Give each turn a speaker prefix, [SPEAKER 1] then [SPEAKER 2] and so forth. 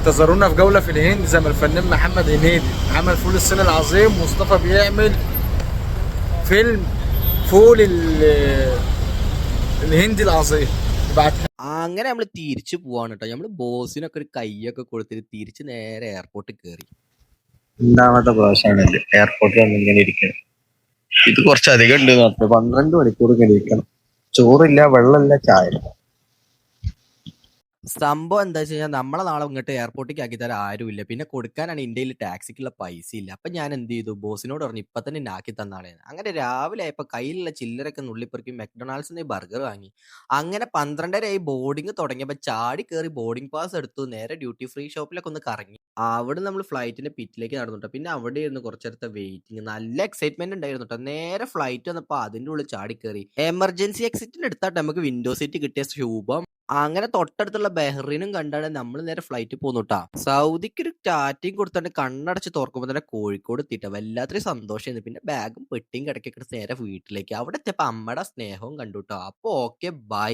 [SPEAKER 1] انتظرونا في جولة في الهند زي ما الفنان محمد هنيدي عمل فول الصين العظيم. مصطفى بيعمل فيلم فول الهندي العظيم. بعتها
[SPEAKER 2] അങ്ങനെ നമ്മൾ തിരിച്ചു പോവാണ് കേട്ടോ. നമ്മൾ ബോസിനൊക്കെ ഒരു കൈയൊക്കെ കൊടുത്തിട്ട് തിരിച്ച് നേരെ എയർപോർട്ടിൽ കയറി.
[SPEAKER 3] രണ്ടാമത്തെ പ്രാവശ്യമാണ് എയർപോർട്ടിൽ വന്ന് ഇങ്ങനെ ഇരിക്കണം. ഇത് കുറച്ചധികം ഉണ്ട് മാത്രം. 12 മണിക്കൂർ ഇങ്ങനെ ഇരിക്കണം. ചോറില്ല, വെള്ളമില്ല, ചായ ഇല്ല.
[SPEAKER 2] സംഭവം എന്താ വെച്ച് കഴിഞ്ഞാൽ നമ്മളെ നാളെ ഇങ്ങോട്ട് എയർപോർട്ടിലേക്ക് ആക്കി തരാൻ ആരുമില്ല. പിന്നെ കൊടുക്കാനാണ് ഇന്ത്യയിൽ ടാക്സിക്കുള്ള പൈസ ഇല്ല. അപ്പം ഞാൻ എന്ത് ചെയ്തു, ബോസിനോട് പറഞ്ഞു ഇപ്പം തന്നെ എന്നെ ആക്കി തന്നാളെ. അങ്ങനെ രാവിലെ ആയപ്പോൾ കയ്യിലുള്ള ചില്ലറൊക്കെ നുള്ളിപ്പെറുക്കി മെക്ഡൊണാൾഡ്സിന് ബർഗർ വാങ്ങി. അങ്ങനെ 12:30 ബോർഡിങ് തുടങ്ങിയപ്പോൾ ചാടി കയറി ബോർഡിംഗ് പാസ് എടുത്തു. നേരെ ഡ്യൂട്ടി ഫ്രീ ഷോപ്പിലൊക്കെ ഒന്ന് കറങ്ങി. അവിടെ നമ്മൾ ഫ്ലൈറ്റിന്റെ പിറ്റിലേക്ക് നടന്നു. പിന്നെ അവിടെ ഇരുന്ന് കുറച്ചേരത്തെ വെയിറ്റിംഗ്. നല്ല എക്സൈറ്റ്മെന്റ് ഉണ്ടായിരുന്നു കേട്ടോ. നേരെ ഫ്ലൈറ്റ് വന്നപ്പോൾ അതിൻ്റെ ഉള്ളിൽ ചാടി കയറി. എമർജൻസി എക്സിറ്റിന് എടുത്താട്ട് നമുക്ക് വിൻഡോ സീറ്റ് കിട്ടിയ ശുഭം. അങ്ങനെ തൊട്ടടുത്തുള്ള ബഹ്റൈനും കണ്ടാണ് നമ്മൾ നേരെ ഫ്ലൈറ്റ് പോന്നുട്ടാ. സൗദിക്ക് ഒരു ടാറ്റയും കൊടുത്താണ്ട് കണ്ണടച്ച് തുറക്കുമ്പോൾ തന്നെ കോഴിക്കോട് എത്തിയിട്ട. വല്ലാത്തൊരു സന്തോഷമായിരുന്നു. പിന്നെ ബാഗും പെട്ടിയും കിടക്കൊക്കെ നേരെ വീട്ടിലേക്ക്. അവിടെ എത്തിയപ്പോൾ അമ്മയുടെ സ്നേഹവും കണ്ടുട്ടോ. അപ്പോൾ ഓക്കെ ബൈ.